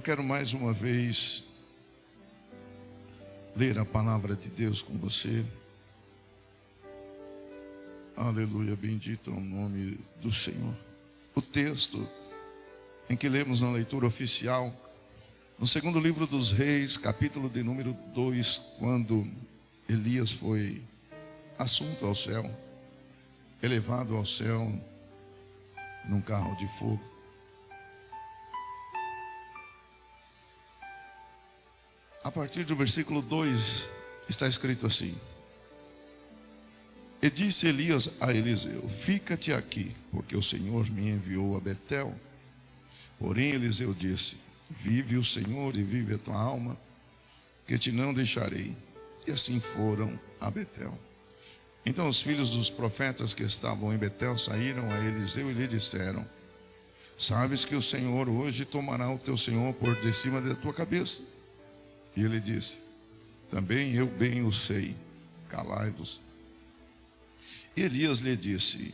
Eu quero mais uma vez ler a palavra de Deus com você. Aleluia, bendito é o nome do Senhor. O texto em que lemos na leitura oficial, no segundo livro dos Reis, capítulo de número 2, quando Elias foi assunto ao céu, elevado ao céu num carro de fogo. A partir do versículo 2 está escrito assim: E disse Elias a Eliseu: Fica-te aqui, porque o Senhor me enviou a Betel. Porém Eliseu disse: Vive o Senhor e vive a tua alma, que te não deixarei. E assim foram a Betel. Então os filhos dos profetas que estavam em Betel saíram a Eliseu e lhe disseram: Sabes que o Senhor hoje tomará o teu senhor por de cima da tua cabeça. E ele disse: Também eu bem o sei, calai-vos. E Elias lhe disse: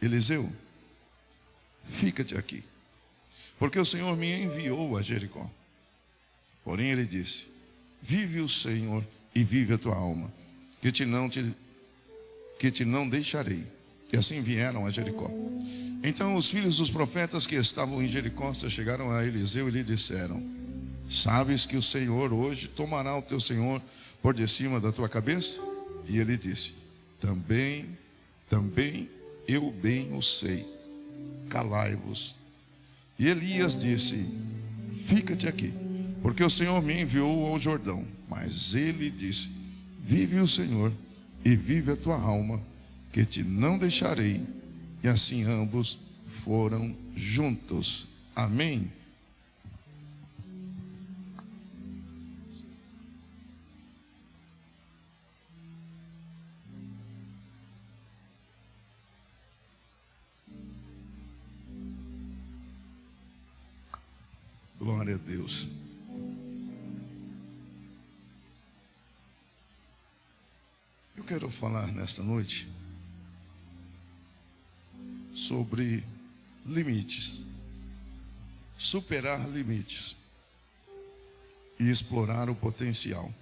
Eliseu, fica-te aqui, porque o Senhor me enviou a Jericó. Porém ele disse: Vive o Senhor e vive a tua alma, que te não deixarei. E assim vieram a Jericó. Então os filhos dos profetas que estavam em Jericó chegaram a Eliseu e lhe disseram: Sabes que o Senhor hoje tomará o teu senhor por de cima da tua cabeça? E ele disse: Também eu bem o sei, calai-vos. E Elias disse: Fica-te aqui, porque o Senhor me enviou ao Jordão. Mas ele disse: Vive o Senhor e vive a tua alma, que te não deixarei. E assim ambos foram juntos. Amém. Glória a Deus. Eu quero falar nesta noite sobre limites, superar limites e explorar o potencial.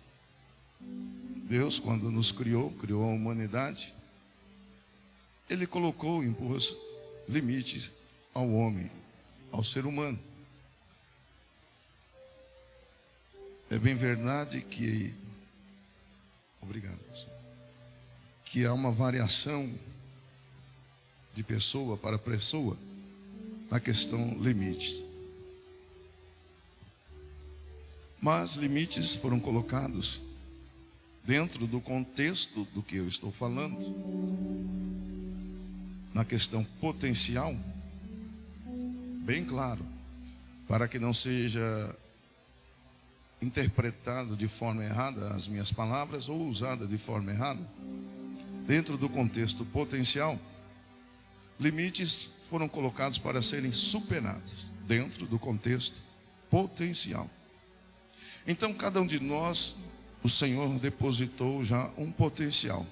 Deus, quando nos criou a humanidade, Ele impôs limites ao homem, ao ser humano. É bem verdade que, que há uma variação de pessoa para pessoa na questão limites. Mas limites foram colocados dentro do contexto do que eu estou falando, na questão potencial, bem claro, para que não seja interpretado de forma errada as minhas palavras ou usada de forma errada. Dentro do contexto potencial, limites foram colocados para serem superados dentro do contexto potencial. Então cada um de nós, o Senhor depositou já um potencial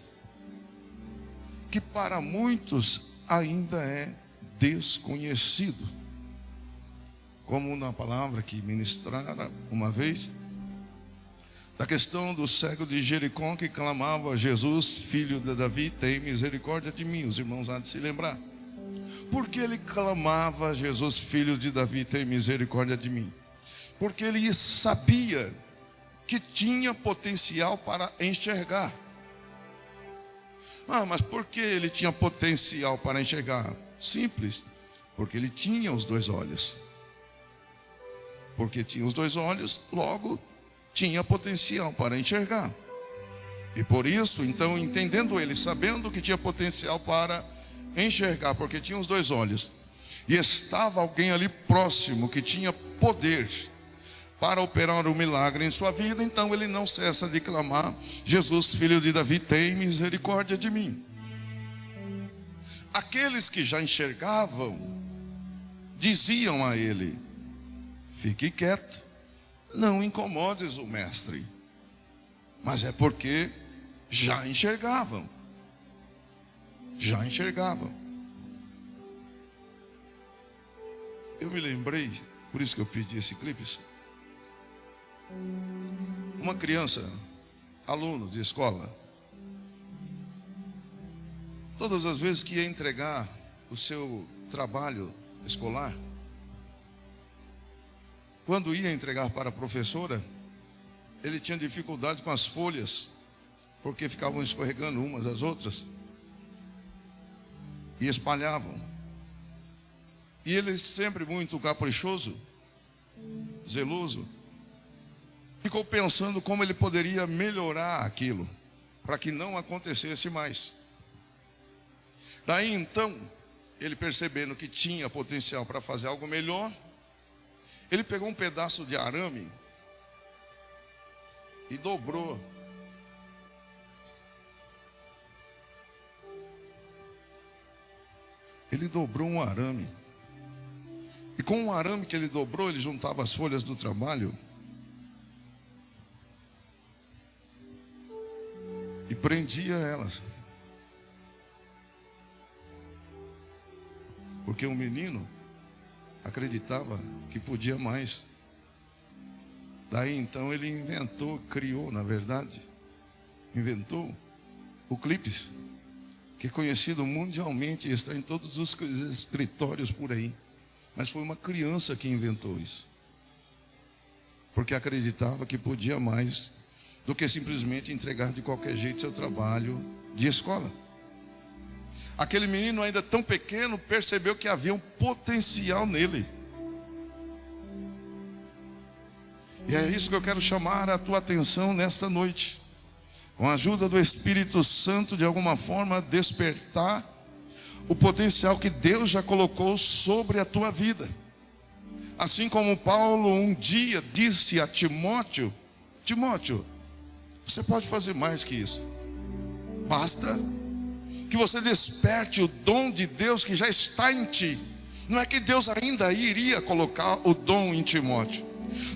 que para muitos ainda é desconhecido. Como na palavra que ministrara uma vez, da questão do cego de Jericó que clamava: Jesus, filho de Davi, tem misericórdia de mim. Os irmãos há de se lembrar. Por que ele clamava: Jesus, filho de Davi, tem misericórdia de mim? Porque ele sabia que tinha potencial para enxergar. Mas por que ele tinha potencial para enxergar? Simples, porque ele tinha os dois olhos. Porque tinha os dois olhos, logo tinha potencial para enxergar. E por isso, então, entendendo ele, sabendo que tinha potencial para enxergar, porque tinha os dois olhos, e estava alguém ali próximo que tinha poder para operar um milagre em sua vida, então ele não cessa de clamar: Jesus, filho de Davi, tem misericórdia de mim. Aqueles que já enxergavam diziam a ele: Fique quieto, não incomodes o mestre. Mas é porque já enxergavam. Eu me lembrei Por isso que eu pedi esse clipe. Uma criança, aluno de escola, todas as vezes que ia entregar o seu trabalho escolar, quando ia entregar para a professora, ele tinha dificuldade com as folhas, porque ficavam escorregando umas às outras e espalhavam. E ele, sempre muito caprichoso, zeloso, ficou pensando como ele poderia melhorar aquilo, para que não acontecesse mais. Daí então, ele percebendo que tinha potencial para fazer algo melhor, ele pegou um pedaço de arame e dobrou. Ele dobrou um arame. E com o arame que ele dobrou, ele juntava as folhas do trabalho e prendia elas. Porque o menino acreditava que podia mais. Daí então ele criou, na verdade, inventou o clipes, que é conhecido mundialmente e está em todos os escritórios por aí. Mas foi uma criança que inventou isso, porque acreditava que podia mais do que simplesmente entregar de qualquer jeito seu trabalho de escola. Aquele menino, ainda tão pequeno, percebeu que havia um potencial nele. E é isso que eu quero chamar a tua atenção nesta noite. Com a ajuda do Espírito Santo, de alguma forma, despertar o potencial que Deus já colocou sobre a tua vida. Assim como Paulo um dia disse a Timóteo: Timóteo, você pode fazer mais que isso. Basta que você desperte o dom de Deus que já está em ti. Não é que Deus ainda iria colocar o dom em Timóteo.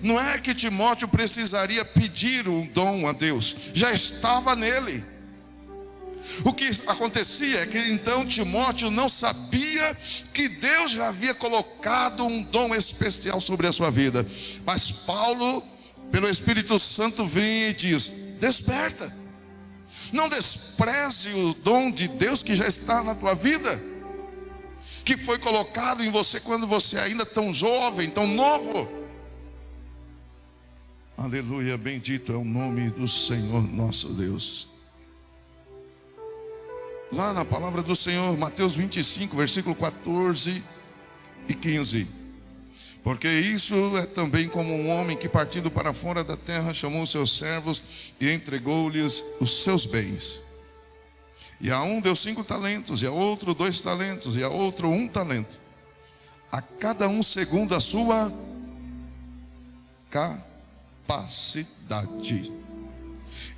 Não é que Timóteo precisaria pedir um dom a Deus. Já estava nele. O que acontecia é que então Timóteo não sabia que Deus já havia colocado um dom especial sobre a sua vida. Mas Paulo, pelo Espírito Santo, vem e diz: desperta. Não despreze o dom de Deus que já está na tua vida, que foi colocado em você quando você ainda tão jovem, tão novo. Aleluia, bendito é o nome do Senhor nosso Deus. Lá na palavra do Senhor, Mateus 25, versículo 14 e 15. Porque isso é também como um homem que, partindo para fora da terra, chamou seus servos e entregou-lhes os seus bens. E a um deu 5 talentos, e a outro 2 talentos, e a outro 1 talento, a cada um segundo a sua capacidade.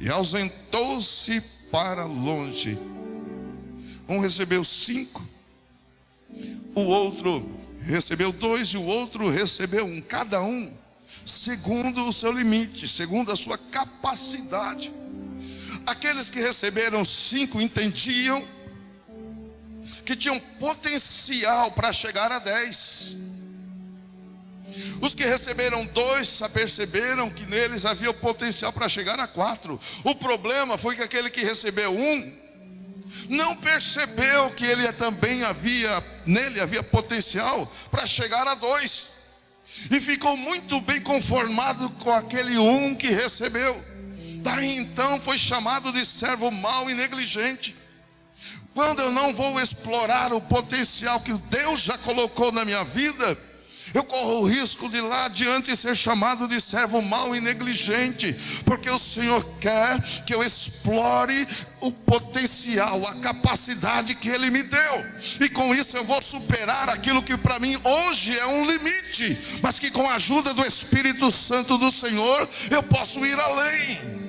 E ausentou-se para longe. Um recebeu 5, o outro recebeu 2 e o outro recebeu 1. Cada um segundo o seu limite, segundo a sua capacidade. Aqueles que receberam 5 entendiam que tinham potencial para chegar a 10. Os que receberam 2 perceberam que neles havia o potencial para chegar a 4. O problema foi que aquele que recebeu 1 não percebeu que nele havia potencial para chegar a 2. E ficou muito bem conformado com aquele 1 que recebeu. Daí então foi chamado de servo mau e negligente. Quando eu não vou explorar o potencial que Deus já colocou na minha vida, eu corro o risco de lá adiante ser chamado de servo mau e negligente, porque o Senhor quer que eu explore o potencial, a capacidade que Ele me deu, e com isso eu vou superar aquilo que para mim hoje é um limite, mas que com a ajuda do Espírito Santo do Senhor eu posso ir além.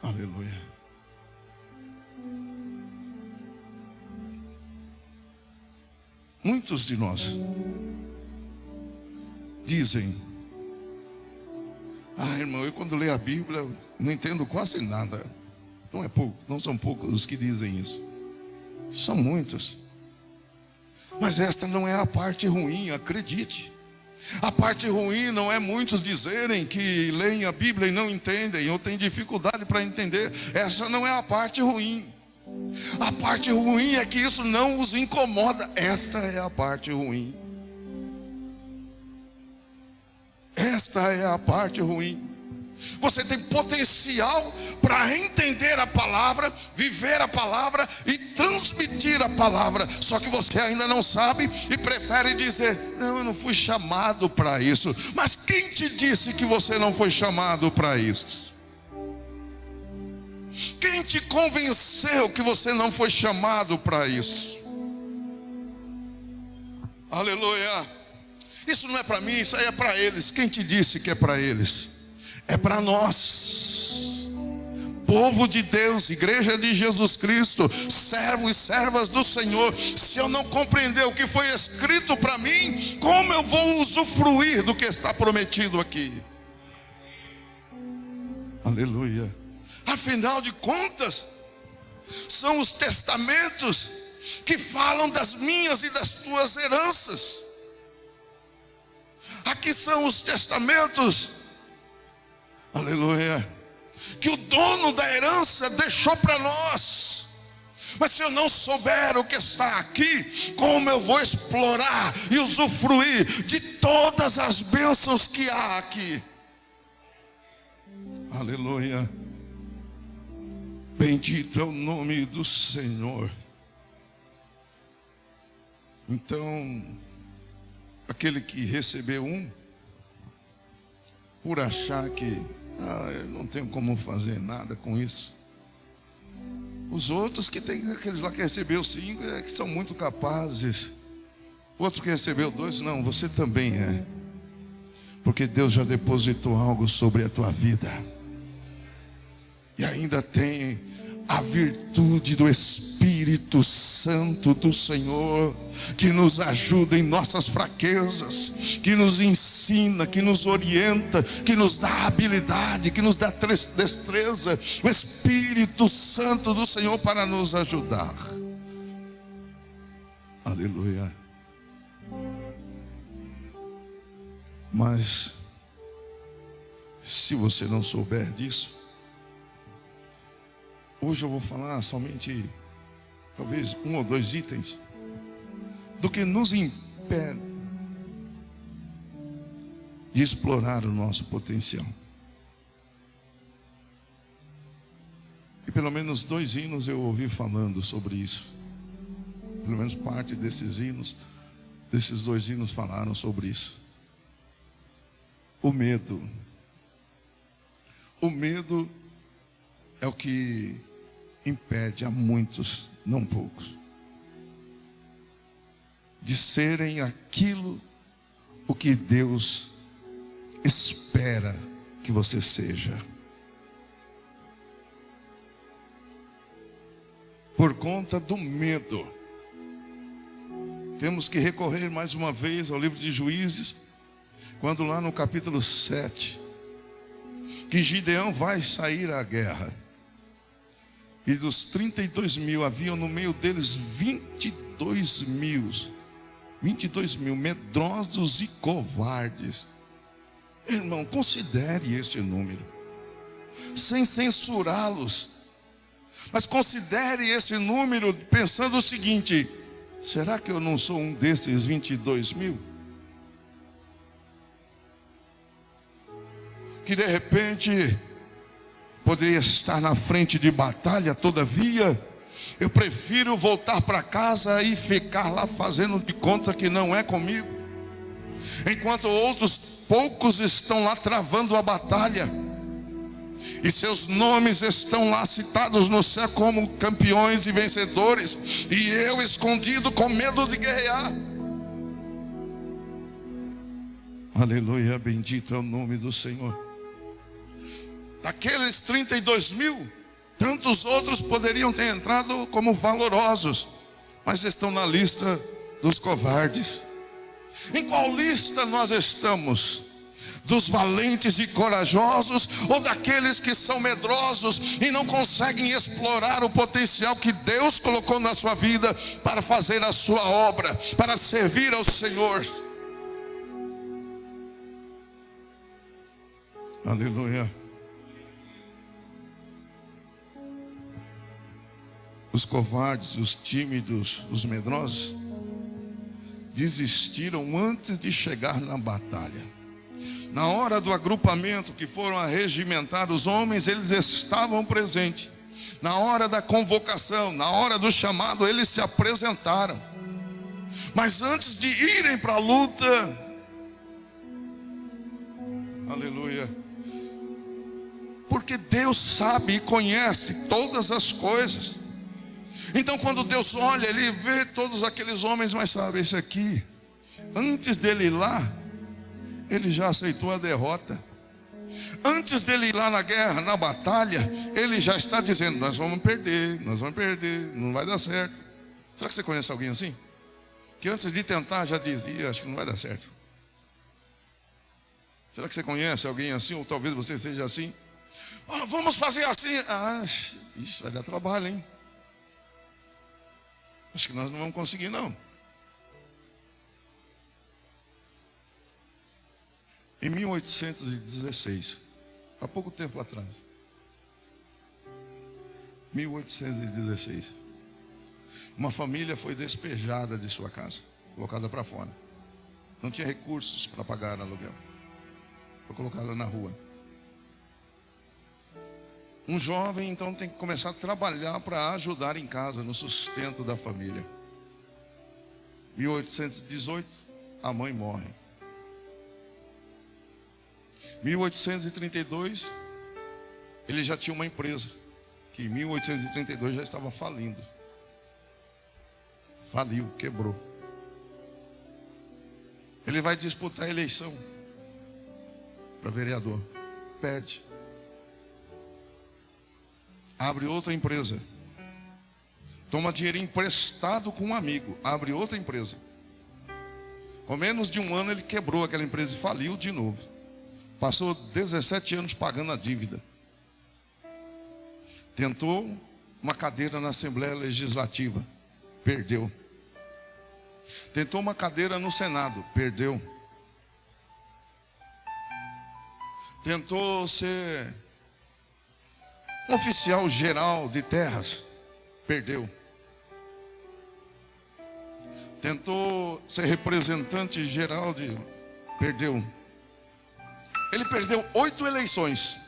Aleluia. Muitos de nós dizem: irmão, eu quando leio a Bíblia não entendo quase nada. Não são poucos os que dizem isso. São muitos. Mas esta não é a parte ruim, acredite. A parte ruim não é muitos dizerem que leem a Bíblia e não entendem, ou têm dificuldade para entender. Essa não é a parte ruim. A parte ruim é que isso não os incomoda. Esta é a parte ruim. Esta é a parte ruim. Você tem potencial para entender a palavra, viver a palavra e transmitir a palavra. Só que você ainda não sabe e prefere dizer: não, eu não fui chamado para isso. Mas quem te disse que você não foi chamado para isso? Quem te convenceu que você não foi chamado para isso? Aleluia. Isso não é para mim, isso aí é para eles. Quem te disse que é para eles? É para nós, povo de Deus, igreja de Jesus Cristo, servos e servas do Senhor. Se eu não compreender o que foi escrito para mim, como eu vou usufruir do que está prometido aqui? Aleluia. Afinal de contas, são os testamentos que falam das minhas e das tuas heranças. Aqui são os testamentos, aleluia, que o dono da herança deixou para nós. Mas se eu não souber o que está aqui, como eu vou explorar e usufruir de todas as bênçãos que há aqui? Aleluia. Bendito é o nome do Senhor. Então, aquele que recebeu por achar que eu não tenho como fazer nada com isso. Os outros que tem, aqueles lá que recebeu 5, que são muito capazes. Outro que recebeu 2, não, você também é. Porque Deus já depositou algo sobre a tua vida. E ainda tem a virtude do Espírito Santo do Senhor, que nos ajuda em nossas fraquezas, que nos ensina, que nos orienta, que nos dá habilidade, que nos dá destreza. O Espírito Santo do Senhor para nos ajudar. Aleluia. Mas se você não souber disso, hoje eu vou falar somente, talvez 1 ou 2 itens do que nos impede de explorar o nosso potencial. E pelo menos 2 hinos eu ouvi falando sobre isso. Pelo menos parte desses hinos, desses 2 hinos falaram sobre isso. O medo. O medo é o que impede a muitos, não poucos, de serem aquilo o que Deus espera que você seja. Por conta do medo, temos que recorrer mais uma vez ao livro de Juízes, quando lá no capítulo 7, que Gideão vai sair à guerra. E dos 32 mil, haviam no meio deles 22 mil medrosos e covardes. Irmão, considere este número, sem censurá-los, mas considere esse número pensando o seguinte: será que eu não sou um desses 22 mil? Que de repente poderia estar na frente de batalha, todavia eu prefiro voltar para casa e ficar lá fazendo de conta que não é comigo, enquanto outros poucos estão lá travando a batalha, e seus nomes estão lá citados no céu como campeões e vencedores, e eu escondido com medo de guerrear. Aleluia, bendito é o nome do Senhor. Daqueles 32 mil, tantos outros poderiam ter entrado como valorosos, mas estão na lista dos covardes. Em qual lista nós estamos? dos valentes e corajosos, ou daqueles que são medrosos e não conseguem explorar o potencial que Deus colocou na sua vida para fazer a sua obra, para servir ao Senhor? Aleluia. Os covardes, os tímidos, os medrosos desistiram antes de chegar na batalha. Na hora do agrupamento que foram arregimentar os homens, eles estavam presentes. Na hora da convocação, na hora do chamado, eles se apresentaram. Mas antes de irem para a luta, aleluia, porque Deus sabe e conhece todas as coisas. Então quando Deus olha, Ele vê todos aqueles homens, mas sabe, esse aqui, antes dele ir lá, ele já aceitou a derrota. Antes dele ir lá na guerra, na batalha, ele já está dizendo: nós vamos perder, não vai dar certo. Será que você conhece alguém assim? Que antes de tentar já dizia: acho que não vai dar certo. Será que você conhece alguém assim? Ou talvez você seja assim? Oh, vamos fazer assim. Isso vai dar trabalho, hein? Acho que nós não vamos conseguir, não. Em 1816, há pouco tempo atrás, 1816, uma família foi despejada de sua casa, colocada para fora. Não tinha recursos para pagar aluguel, foi colocada na rua. Um jovem então tem que começar a trabalhar para ajudar em casa, no sustento da família. 1818, a mãe morre. 1832, ele já tinha uma empresa, que em 1832 já estava falindo. Faliu, quebrou. Ele vai disputar a eleição para vereador, perde. Abre outra empresa, toma dinheiro emprestado com um amigo, abre outra empresa. Com menos de um ano ele quebrou aquela empresa e faliu de novo. Passou 17 anos pagando a dívida. Tentou uma cadeira na Assembleia Legislativa, perdeu. Tentou uma cadeira no Senado, perdeu. Tentou ser um oficial geral de terras, perdeu. Tentou ser representante geral perdeu. Ele perdeu 8 eleições.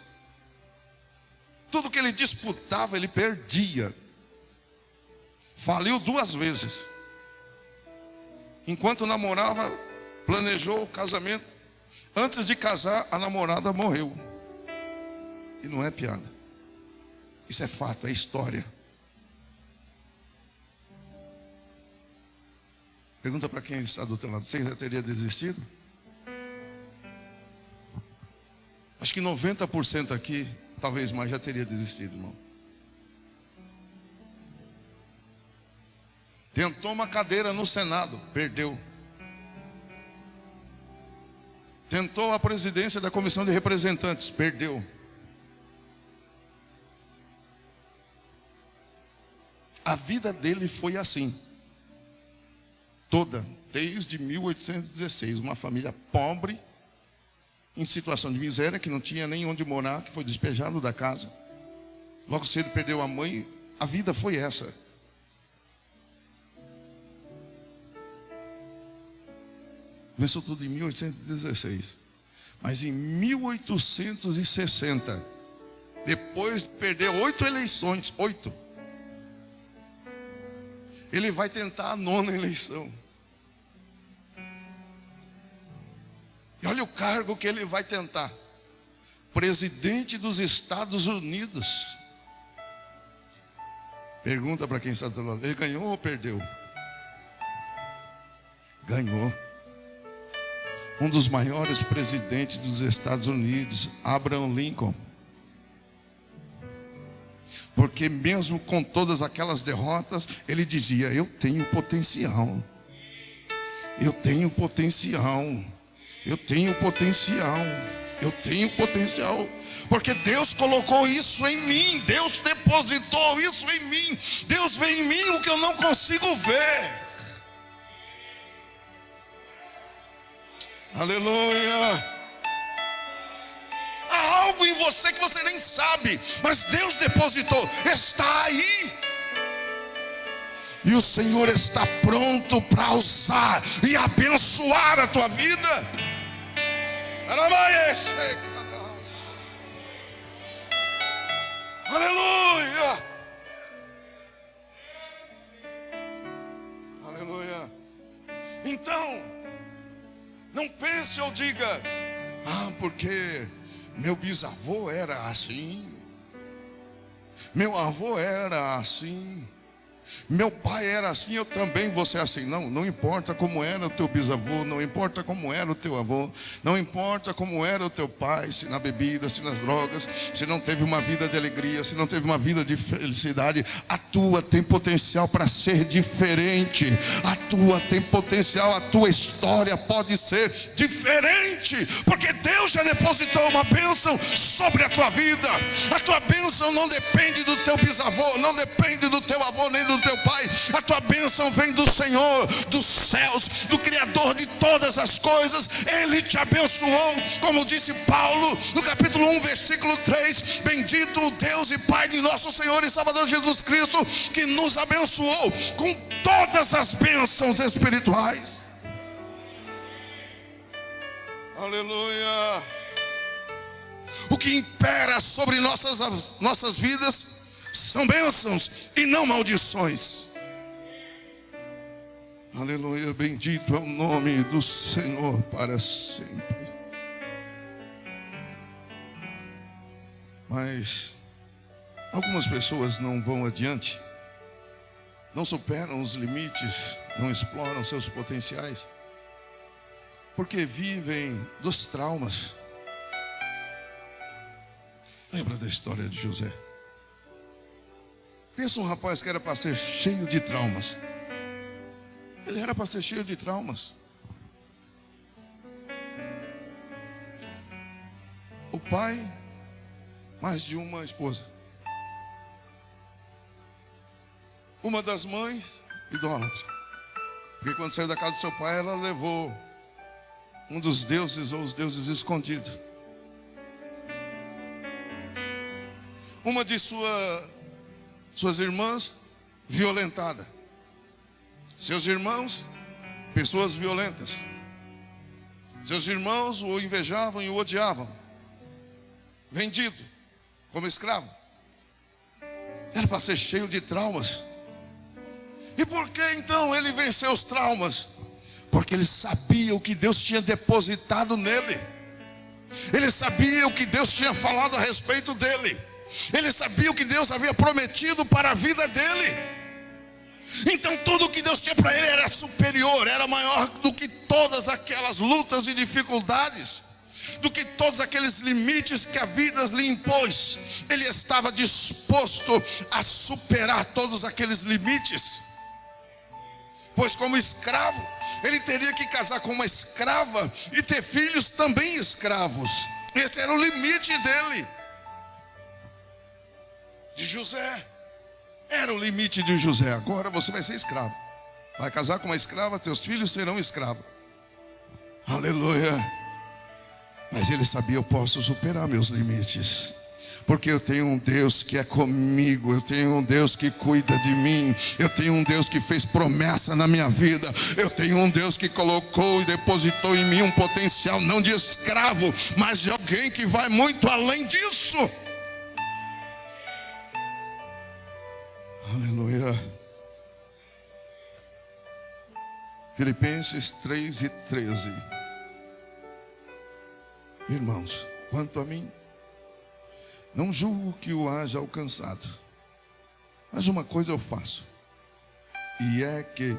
Tudo que ele disputava, ele perdia. Faliu 2 vezes. Enquanto namorava, planejou o casamento. Antes de casar, a namorada morreu. E não é piada. Isso é fato, é história. Pergunta para quem está do teu lado: você já teria desistido? Acho que 90% aqui, talvez mais, já teria desistido, irmão. Tentou uma cadeira no Senado, perdeu. Tentou a presidência da Comissão de Representantes, perdeu. A vida dele foi assim, toda, desde 1816, uma família pobre, em situação de miséria, que não tinha nem onde morar, que foi despejado da casa. Logo cedo perdeu a mãe. A vida foi essa. Começou tudo em 1816. Mas em 1860, depois de perder 8 eleições, 8, ele vai tentar a 9ª eleição. E olha o cargo que ele vai tentar: presidente dos Estados Unidos. Pergunta para quem está do lado: ele ganhou ou perdeu? Ganhou. Um dos maiores presidentes dos Estados Unidos, Abraham Lincoln. Porque mesmo com todas aquelas derrotas, ele dizia: eu tenho potencial. Eu tenho potencial. Eu tenho potencial. Eu tenho potencial. Porque Deus colocou isso em mim. Deus depositou isso em mim. Deus vê em mim o que eu não consigo ver. Aleluia. Há algo em você que você nem sabe, mas Deus depositou. Está aí. E o Senhor está pronto para usar e abençoar a tua vida. Aleluia. Aleluia. Então, não pense ou diga: porque meu bisavô era assim, meu avô era assim, meu pai era assim, eu também vou ser assim. Não, não importa como era o teu bisavô, não importa como era o teu avô, não importa como era o teu pai, se na bebida, se nas drogas, se não teve uma vida de alegria, se não teve uma vida de felicidade. A tua tem potencial para ser diferente. A tua tem potencial, a tua história pode ser diferente, porque Deus já depositou uma bênção sobre a tua vida. A tua bênção não depende do teu bisavô, não depende do teu avô, nem do teu pai. A tua bênção vem do Senhor, dos céus, do Criador de todas as coisas. Ele te abençoou, como disse Paulo no capítulo 1, versículo 3: bendito o Deus e Pai de nosso Senhor e Salvador Jesus Cristo, que nos abençoou com todas as bênçãos espirituais. Aleluia. O que impera sobre nossas vidas são bênçãos e não maldições. Aleluia, bendito é o nome do Senhor para sempre. Mas algumas pessoas não vão adiante, não superam os limites, não exploram seus potenciais, porque vivem dos traumas. Lembra da história de José? Pensa um rapaz que era para ser cheio de traumas. Ele era para ser cheio de traumas. O pai, mais de uma esposa. Uma das mães, idólatra. Porque quando saiu da casa do seu pai, ela levou um dos deuses ou os deuses escondidos. Uma de suas irmãs, violentada. Seus irmãos, pessoas violentas. Seus irmãos o invejavam e o odiavam. Vendido como escravo. Era para ser cheio de traumas. E por que então ele venceu os traumas? Porque ele sabia o que Deus tinha depositado nele. Ele sabia o que Deus tinha falado a respeito dele. Ele sabia o que Deus havia prometido para a vida dele. Então tudo o que Deus tinha para ele era superior, era maior do que todas aquelas lutas e dificuldades, do que todos aqueles limites que a vida lhe impôs. Ele estava disposto a superar todos aqueles limites. Pois como escravo, ele teria que casar com uma escrava e ter filhos também escravos. Esse era o limite dele. De José. Era o limite de José. Agora você vai ser escravo. Vai casar com uma escrava, teus filhos serão escravos. Aleluia. Mas ele sabia: eu posso superar meus limites, porque eu tenho um Deus que é comigo. Eu tenho um Deus que cuida de mim. Eu tenho um Deus que fez promessa na minha vida. Eu tenho um Deus que colocou e depositou em mim um potencial, não de escravo, mas de alguém que vai muito além disso. Aleluia. Filipenses 3:13. Irmãos, quanto a mim, não julgo que o haja alcançado, mas uma coisa eu faço, e é que,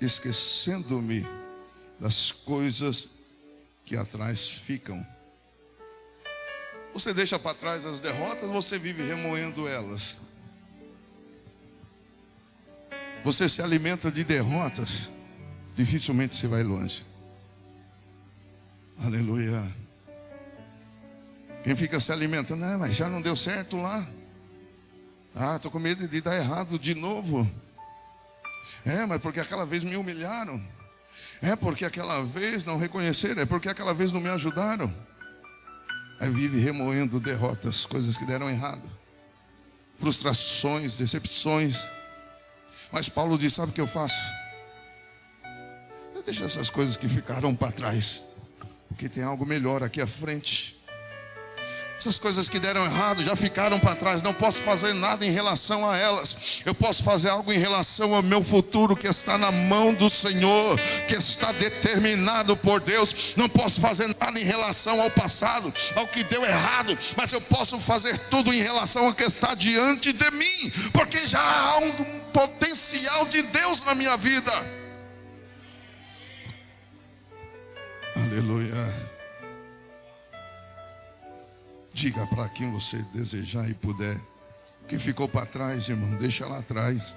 esquecendo-me das coisas que atrás ficam. Você deixa para trás as derrotas, você vive remoendo elas. Você se alimenta de derrotas, dificilmente você vai longe. Aleluia. Quem fica se alimentando, mas já não deu certo lá. Estou com medo de dar errado de novo. Mas porque aquela vez me humilharam. Porque aquela vez não reconheceram. Porque aquela vez não me ajudaram. Aí vive remoendo derrotas, coisas que deram errado, frustrações, decepções. Mas Paulo diz, sabe o que eu faço? Eu deixo essas coisas que ficaram para trás, porque tem algo melhor aqui à frente. Essas coisas que deram errado já ficaram para trás. Não posso fazer nada em relação a elas. Eu posso fazer algo em relação ao meu futuro, que está na mão do Senhor, que está determinado por Deus. Não posso fazer nada em relação ao passado, ao que deu errado, mas eu posso fazer tudo em relação ao que está diante de mim, porque já há um potencial de Deus na minha vida. Aleluia. Diga para quem você desejar e puder: o que ficou para trás, irmão, deixa lá atrás.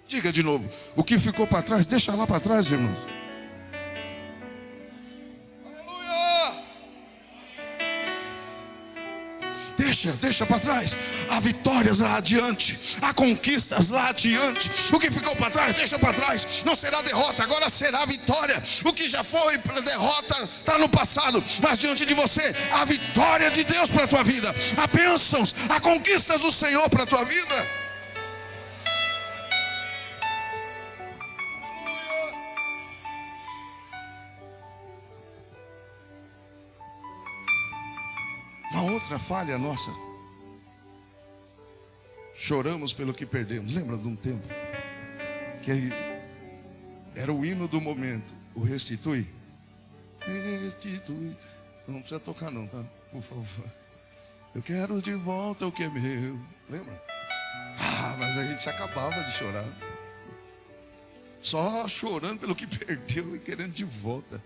Diga de novo: o que ficou para trás, deixa lá para trás, irmão. Aleluia! Deixa para trás. Há vitórias lá adiante, há conquistas lá adiante. O que ficou para trás, deixa para trás. Não será derrota, agora será vitória. O que já foi derrota está no passado, mas diante de você há vitória de Deus para a tua vida. Há bênçãos, há conquistas do Senhor para a tua vida. Uma outra falha nossa: choramos pelo que perdemos. Lembra de um tempo que era o hino do momento, o restitui? Restitui. Não precisa tocar não, tá? Por favor. Eu quero de volta o que é meu. Lembra? Mas a gente se acabava de chorar. Só chorando pelo que perdeu e querendo de volta.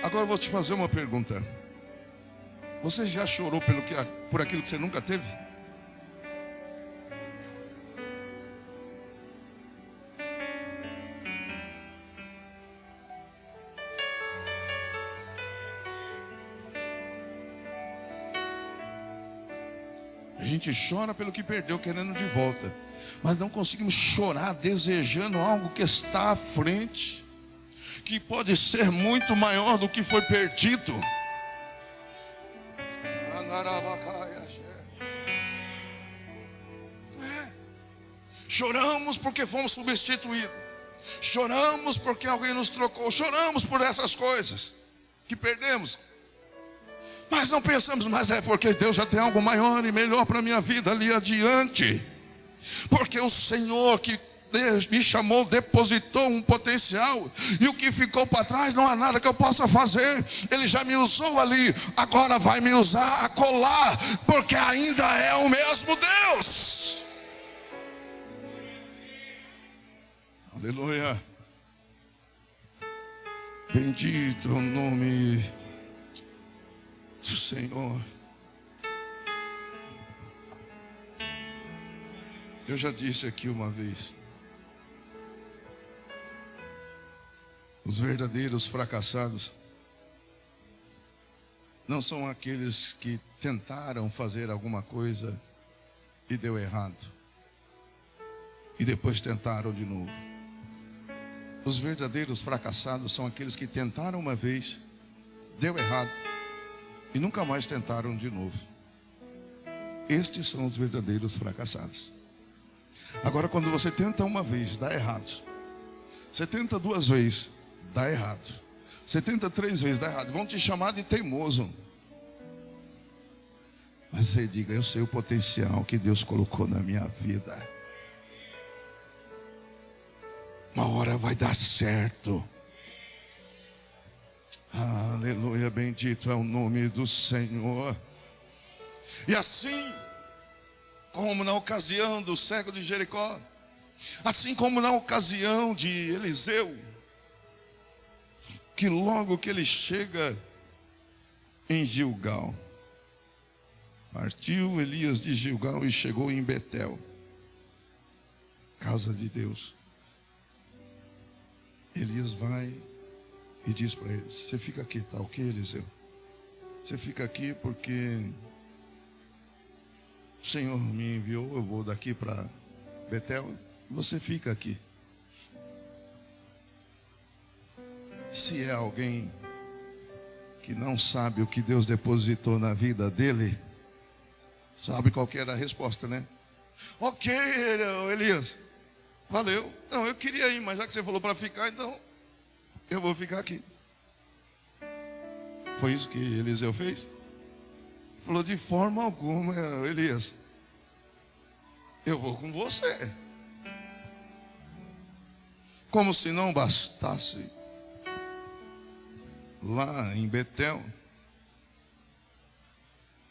Agora eu vou te fazer uma pergunta. Você já chorou por aquilo que você nunca teve? A gente chora pelo que perdeu, querendo de volta, mas não conseguimos chorar desejando algo que está à frente, que pode ser muito maior do que foi perdido. Choramos porque fomos substituídos. Choramos porque alguém nos trocou. Choramos por essas coisas que perdemos. Mas não pensamos, mas é porque Deus já tem algo maior e melhor para a minha vida ali adiante. Porque o Senhor que Deus me chamou, depositou um potencial, e o que ficou para trás não há nada que eu possa fazer. Ele já me usou ali, agora vai me usar acolá, porque ainda é o mesmo Deus. Aleluia. Bendito é o nome do Senhor. Eu já disse aqui uma vez: os verdadeiros fracassados não são aqueles que tentaram fazer alguma coisa e deu errado, e depois tentaram de novo. Os verdadeiros fracassados são aqueles que tentaram uma vez, deu errado, e nunca mais tentaram de novo. Estes são os verdadeiros fracassados. Agora, quando você tenta uma vez, dá errado. Você tenta duas vezes, dá errado. Você tenta três vezes, dá errado. Vão te chamar de teimoso. Mas você diga: eu sei o potencial que Deus colocou na minha vida. Uma hora vai dar certo. Aleluia, bendito é o nome do Senhor. E assim como na ocasião do cego de Jericó, assim como na ocasião de Eliseu, que logo que ele chega em Gilgal, partiu Elias de Gilgal e chegou em Betel, casa de Deus. Elias vai e diz para ele: você fica aqui, tá ok, Eliseu? Você fica aqui porque o Senhor me enviou, eu vou daqui para Betel, você fica aqui. Se é alguém que não sabe o que Deus depositou na vida dele, sabe qual que era a resposta, né? Ok, Elias, valeu. Não, eu queria ir, mas já que você falou para ficar, então eu vou ficar aqui. Foi isso que Eliseu fez? Falou: de forma alguma, Elias, eu vou com você. Como se não bastasse, lá em Betel,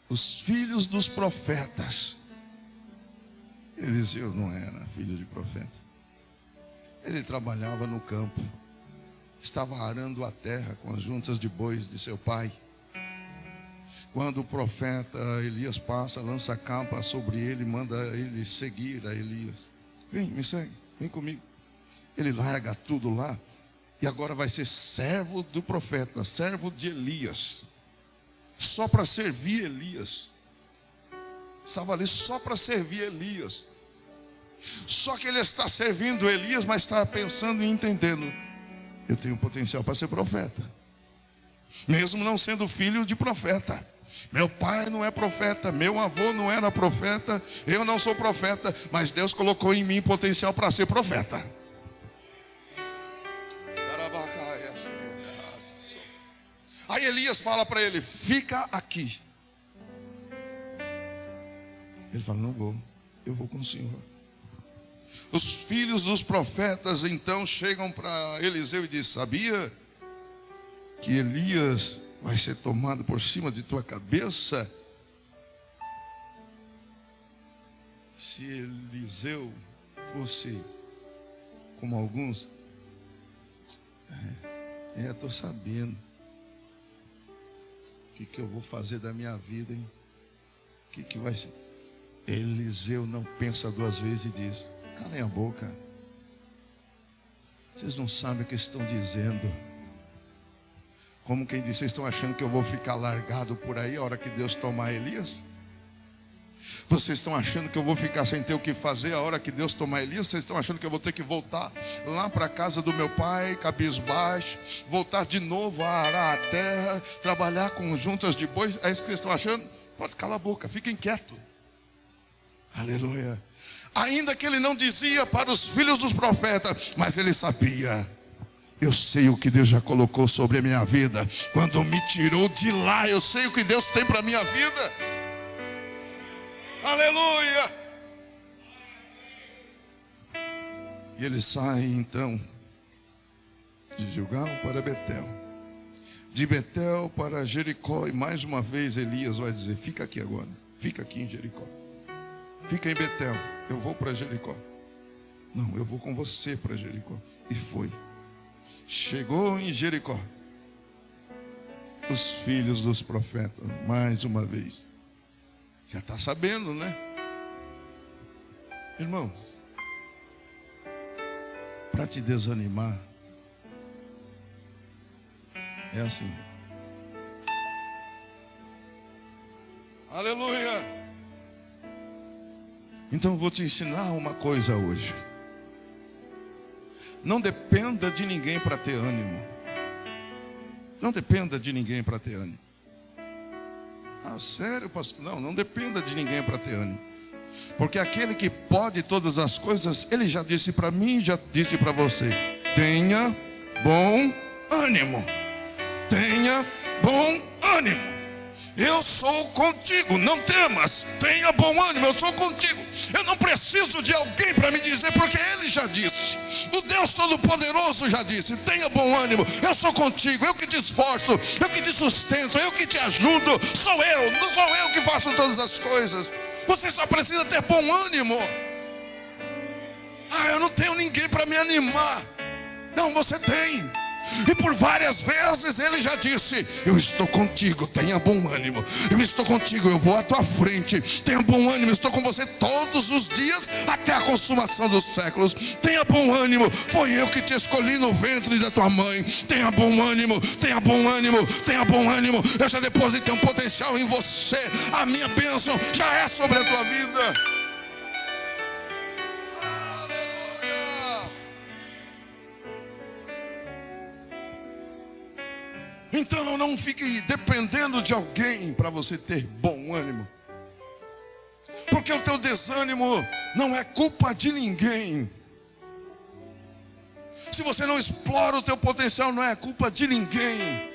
os filhos dos profetas. Eliseu não era filho de profeta. Ele trabalhava no campo, estava arando a terra com as juntas de bois de seu pai. Quando o profeta Elias passa, lança a capa sobre ele, manda ele seguir a Elias. Vem, me segue, vem comigo. Ele larga tudo lá e agora vai ser servo do profeta, servo de Elias, só para servir Elias. Estava ali só para servir Elias. Só que ele está servindo Elias, mas está pensando e entendendo: eu tenho potencial para ser profeta, mesmo não sendo filho de profeta. Meu pai não é profeta, meu avô não era profeta, eu não sou profeta, mas Deus colocou em mim potencial para ser profeta. Aí Elias fala para ele: fica aqui. Ele fala: não vou, eu vou com o Senhor. Os filhos dos profetas então chegam para Eliseu e dizem: sabia que Elias vai ser tomado por cima de tua cabeça? Se Eliseu fosse como alguns, estou sabendo. O que eu vou fazer da minha vida, hein? O que vai ser? Eliseu não pensa duas vezes e diz: calem a boca. Vocês não sabem o que estão dizendo. Como quem diz: vocês estão achando que eu vou ficar largado por aí a hora que Deus tomar Elias? Vocês estão achando que eu vou ficar sem ter o que fazer a hora que Deus tomar Elias? Vocês estão achando que eu vou ter que voltar lá para a casa do meu pai, cabisbaixo, voltar de novo a arar a terra, trabalhar com juntas de bois? É isso que vocês estão achando? Pode calar a boca, fiquem quietos. Aleluia. Ainda que ele não dizia para os filhos dos profetas, mas ele sabia: eu sei o que Deus já colocou sobre a minha vida. Quando me tirou de lá, eu sei o que Deus tem para a minha vida. Aleluia. E ele sai então de Gilgal para Betel, de Betel para Jericó. E mais uma vez Elias vai dizer: fica aqui agora, fica aqui em Jericó, fica em Betel, eu vou para Jericó. Não, eu vou com você para Jericó. E foi. Chegou em Jericó, os filhos dos profetas, mais uma vez, já está sabendo, né? Irmão, para te desanimar, é assim. Aleluia. Então eu vou te ensinar uma coisa hoje. Não dependa de ninguém para ter ânimo. Não dependa de ninguém para ter ânimo. Ah, sério, pastor? Não dependa de ninguém para ter ânimo. Porque aquele que pode todas as coisas, ele já disse para mim, já disse para você: tenha bom ânimo. Tenha bom ânimo. Eu sou contigo, não temas, tenha bom ânimo, eu sou contigo. Eu não preciso de alguém para me dizer, porque ele já disse. O Deus Todo-Poderoso já disse: tenha bom ânimo, eu sou contigo, eu que te esforço, eu que te sustento, eu que te ajudo. Sou eu, não sou eu que faço todas as coisas. Você só precisa ter bom ânimo. Ah, eu não tenho ninguém para me animar. Não, você tem. E por várias vezes ele já disse: eu estou contigo, tenha bom ânimo. Eu estou contigo, eu vou à tua frente. Tenha bom ânimo, eu estou com você todos os dias até a consumação dos séculos. Tenha bom ânimo, foi eu que te escolhi no ventre da tua mãe. Tenha bom ânimo, tenha bom ânimo, tenha bom ânimo. Eu já depositei um potencial em você. A minha bênção já é sobre a tua vida. Então não fique dependendo de alguém para você ter bom ânimo. Porque o teu desânimo não é culpa de ninguém. Se você não explora o teu potencial, não é culpa de ninguém.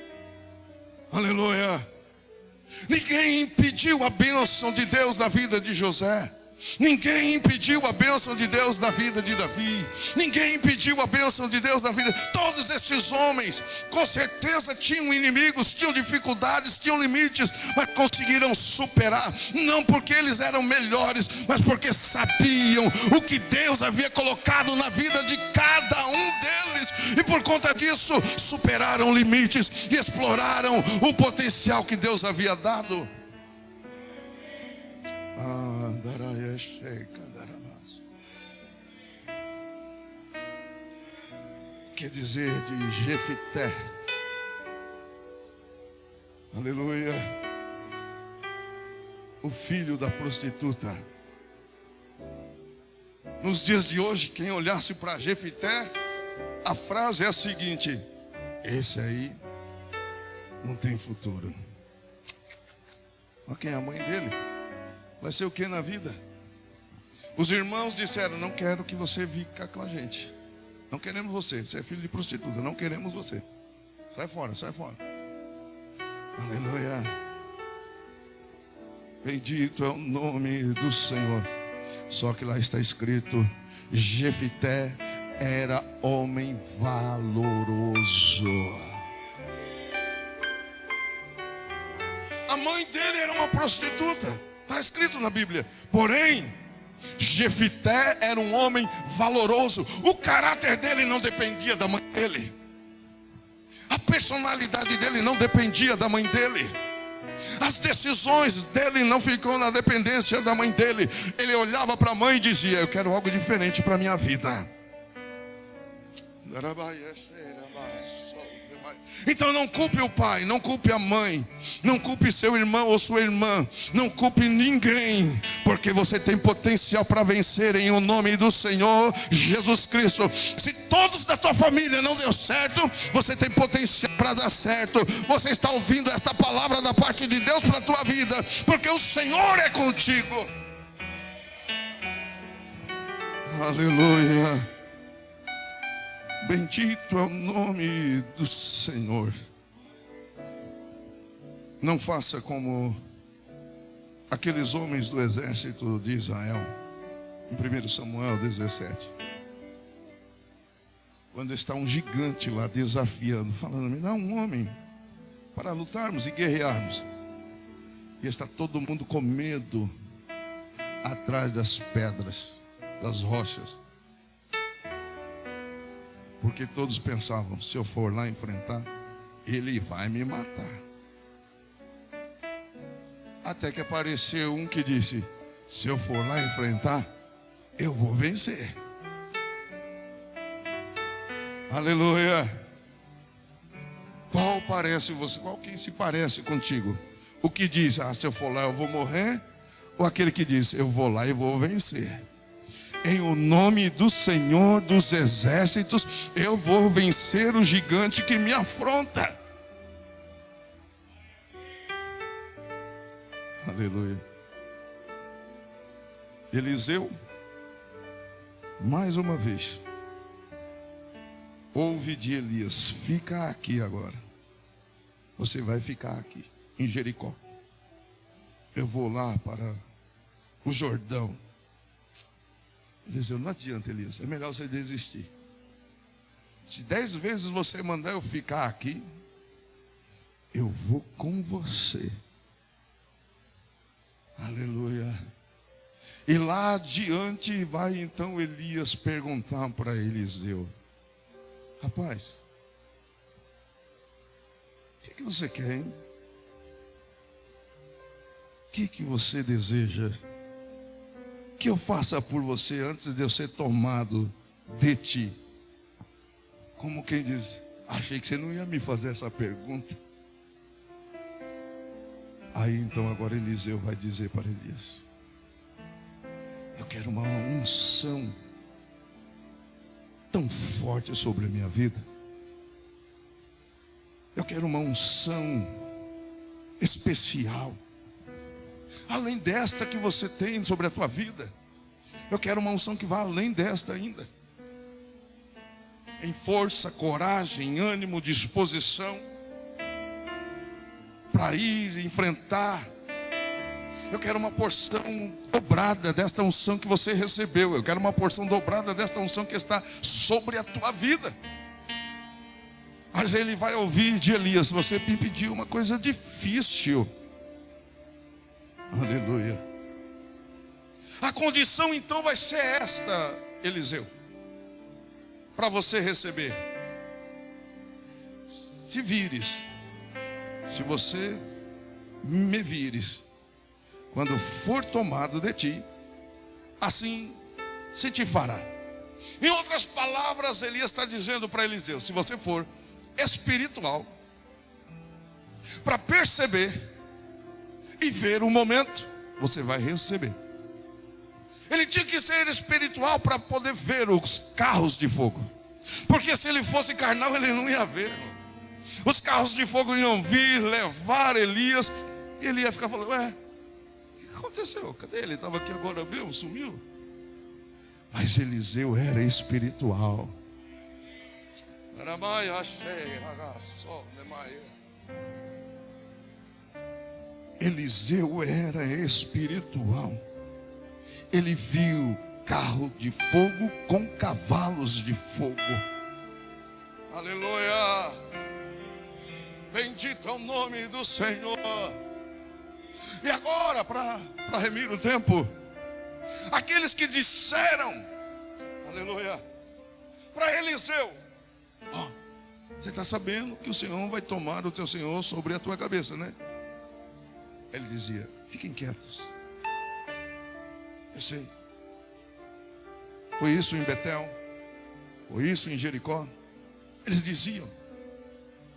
Aleluia. Ninguém impediu a bênção de Deus na vida de José. Ninguém impediu a bênção de Deus na vida de Davi. Ninguém impediu a bênção de Deus na vida. Todos estes homens com certeza tinham inimigos, tinham dificuldades, tinham limites, mas conseguiram superar. Não porque eles eram melhores, mas porque sabiam o que Deus havia colocado na vida de cada um deles. E por conta disso superaram limites e exploraram o potencial que Deus havia dado. Quer dizer de Jefité, aleluia, o filho da prostituta. Nos dias de hoje, quem olhasse para Jefité, a frase é a seguinte: esse aí não tem futuro. Olha quem é a mãe dele. Vai ser o que na vida? Os irmãos disseram: não quero que você fique com a gente. Não queremos você. Você é filho de prostituta. Não queremos você. Sai fora, sai fora. Aleluia. Bendito é o nome do Senhor. Só que lá está escrito: Jefité era homem valoroso. A mãe dele era uma prostituta. Está escrito na Bíblia. Porém, Jefité era um homem valoroso. O caráter dele não dependia da mãe dele. A personalidade dele não dependia da mãe dele. As decisões dele não ficou na dependência da mãe dele. Ele olhava para a mãe e dizia: eu quero algo diferente para a minha vida. Então não culpe o pai, não culpe a mãe, não culpe seu irmão ou sua irmã, não culpe ninguém, porque você tem potencial para vencer em o nome do Senhor Jesus Cristo. Se todos da tua família não deu certo, você tem potencial para dar certo. Você está ouvindo esta palavra da parte de Deus para a tua vida, porque o Senhor é contigo. Aleluia. Bendito é o nome do Senhor. Não faça como aqueles homens do exército de Israel, em 1 Samuel 17. Quando está um gigante lá desafiando, falando: me dá um homem para lutarmos e guerrearmos. E está todo mundo com medo atrás das pedras, das rochas. Porque todos pensavam: se eu for lá enfrentar, ele vai me matar. Até que apareceu um que disse: se eu for lá enfrentar, eu vou vencer. Aleluia. Qual quem se parece contigo? O que diz: se eu for lá eu vou morrer? Ou aquele que diz: eu vou lá e vou vencer? Em o nome do Senhor dos exércitos, eu vou vencer o gigante que me afronta. Aleluia. Eliseu, mais uma vez, ouve de Elias: fica aqui agora. Você vai ficar aqui em Jericó. Eu vou lá para o Jordão. Eliseu: não adianta, Elias, é melhor você desistir. Se 10 vezes você mandar eu ficar aqui, eu vou com você. Aleluia. E lá adiante vai então Elias perguntar para Eliseu: rapaz, O que você quer, hein? O que você deseja que eu faça por você antes de eu ser tomado de ti? Como quem diz, achei que você não ia me fazer essa pergunta. Aí então agora Eliseu vai dizer para Elias: eu quero uma unção tão forte sobre a minha vida. Eu quero uma unção especial, além desta que você tem sobre a tua vida. Eu quero uma unção que vá além desta ainda, em força, coragem, ânimo, disposição para ir enfrentar. Eu quero uma porção dobrada desta unção que você recebeu. Eu quero uma porção dobrada desta unção que está sobre a tua vida. Mas ele vai ouvir de Elias: você me pediu uma coisa difícil. Aleluia. A condição então vai ser esta, Eliseu, para você receber: se vires, se você me vires, quando for tomado de ti, assim se te fará. Em outras palavras, Elias está dizendo para Eliseu: se você for espiritual, para perceber e ver o momento, você vai receber. Ele tinha que ser espiritual para poder ver os carros de fogo, porque se ele fosse carnal, ele não ia ver. Os carros de fogo iam vir, levar Elias, e ele ia ficar falando: ué, o que aconteceu? Cadê ele? Estava aqui agora mesmo, sumiu. Mas Eliseu era espiritual. Eliseu era espiritual. Ele viu carro de fogo com cavalos de fogo. Aleluia! Bendito é o nome do Senhor. E agora, para remir o tempo, aqueles que disseram, aleluia, para Eliseu: você está sabendo que o Senhor vai tomar o teu Senhor sobre a tua cabeça, né? Ele dizia: fiquem quietos. Eu sei. Foi isso em Betel, foi isso em Jericó. Eles diziam: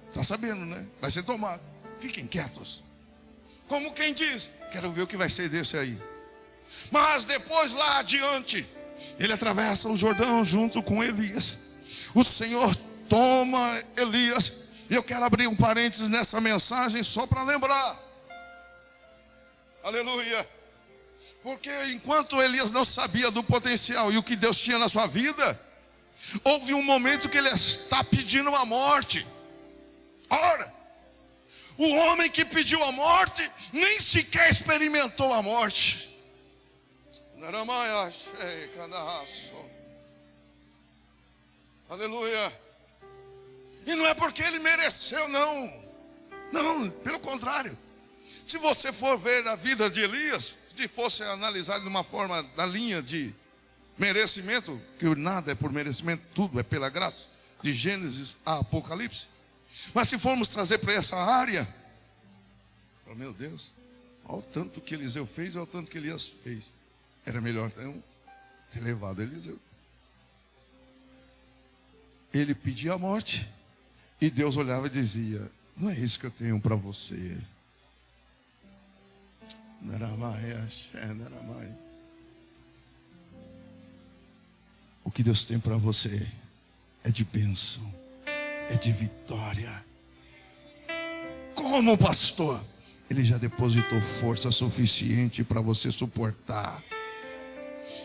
está sabendo, né? Vai ser tomado. Fiquem quietos. Como quem diz: quero ver o que vai ser desse aí. Mas depois, lá adiante, ele atravessa o Jordão junto com Elias. O Senhor toma Elias. E eu quero abrir um parênteses nessa mensagem só para lembrar. Aleluia. Porque enquanto Elias não sabia do potencial e o que Deus tinha na sua vida, houve um momento que ele está pedindo a morte. Ora, o homem que pediu a morte nem sequer experimentou a morte. Aleluia. E não é porque ele mereceu, não. Não, pelo contrário. Se você for ver a vida de Elias, se fosse analisado de uma forma na linha de merecimento, que nada é por merecimento, tudo é pela graça, de Gênesis a Apocalipse. Mas se formos trazer para essa área, oh, meu Deus, olha o tanto que Eliseu fez, olha o tanto que Elias fez. Era melhor ter levado Eliseu. Ele pedia a morte e Deus olhava e dizia: não é isso que eu tenho para você. O que Deus tem para você é de bênção, é de vitória. Como pastor, Ele já depositou força suficiente para você suportar.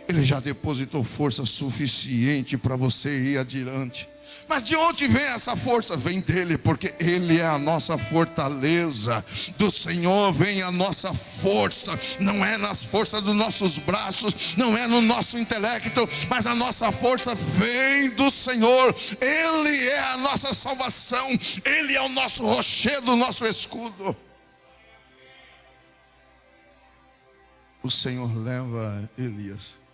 Ele já depositou força suficiente para você ir adiante. Mas de onde vem essa força? Vem dele, porque ele é a nossa fortaleza. Do Senhor vem a nossa força. Não é nas forças dos nossos braços, não é no nosso intelecto, mas a nossa força vem do Senhor. Ele é a nossa salvação. Ele é o nosso rochedo, o nosso escudo. O Senhor leva Elias.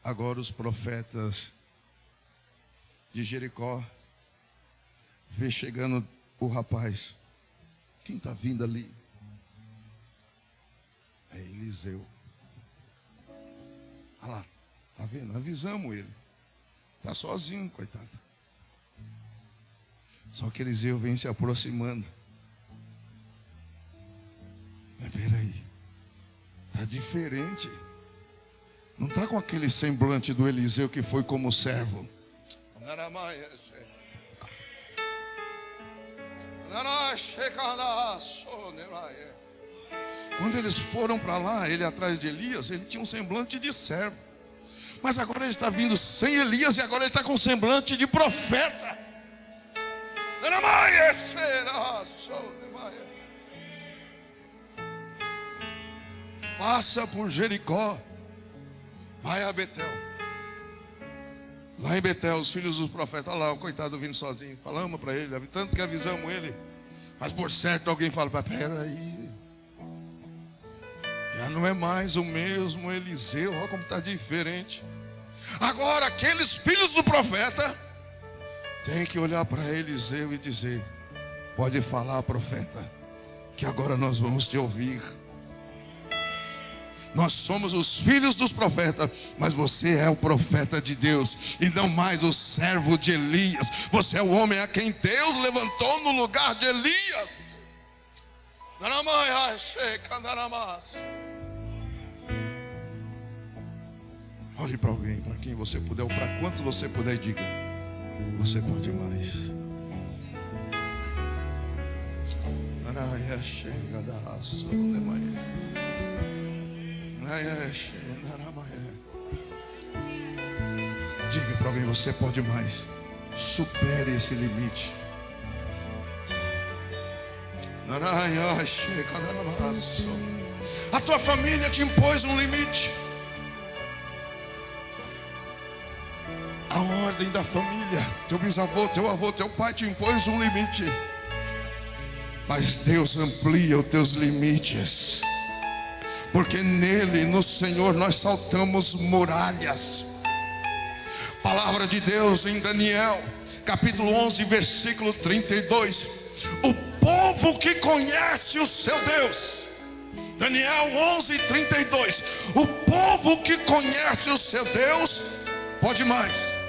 Agora os profetas de Jericó vê chegando o rapaz. Quem está vindo ali? É Eliseu. Olha lá, está vendo? Avisamos ele. Está sozinho, coitado. Só que Eliseu vem se aproximando. Mas peraí, está diferente. Não está com aquele semblante do Eliseu que foi como servo. Quando eles foram para lá, ele atrás de Elias, ele tinha um semblante de servo. Mas agora ele está vindo sem Elias e agora ele está com um semblante de profeta. Passa por Jericó, vai a Betel. Lá em Betel, os filhos dos profetas, olha lá, o coitado vindo sozinho. Falamos para ele, tanto que avisamos ele. Mas por certo alguém fala, peraí, já não é mais o mesmo Eliseu, olha como está diferente. Agora aqueles filhos do profeta tem que olhar para Eliseu e dizer, pode falar, profeta, que agora nós vamos te ouvir. Nós somos os filhos dos profetas, mas você é o profeta de Deus e não mais o servo de Elias. Você é o homem a quem Deus levantou no lugar de Elias. Olhe para alguém, para quem você puder, ou para quantos você puder, e diga, você pode mais. Diga para alguém, você pode mais. Supere esse limite. A tua família te impôs um limite. A ordem da família, teu bisavô, teu avô, teu pai te impôs um limite. Mas Deus amplia os teus limites. Porque nele, no Senhor, nós saltamos muralhas. Palavra de Deus em Daniel, capítulo 11, versículo 32. O povo que conhece o seu Deus. Daniel 11, 32. O povo que conhece o seu Deus pode mais.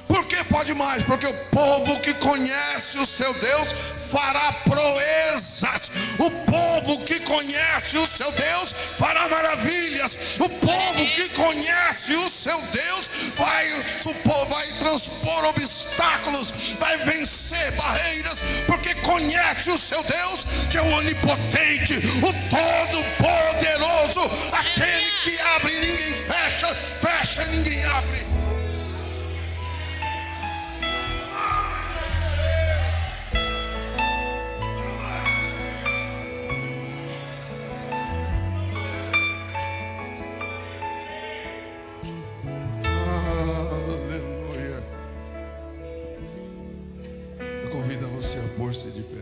Por que pode mais? Porque o povo que conhece o seu Deus fará proezas. O povo que conhece o seu Deus fará maravilhas. O povo que conhece o seu Deus vai transpor obstáculos, vai vencer barreiras, porque conhece o seu Deus, que é o onipotente, o todo-poderoso, aquele que abre e ninguém fecha, fecha e ninguém abre. Você a pôr-se de pé.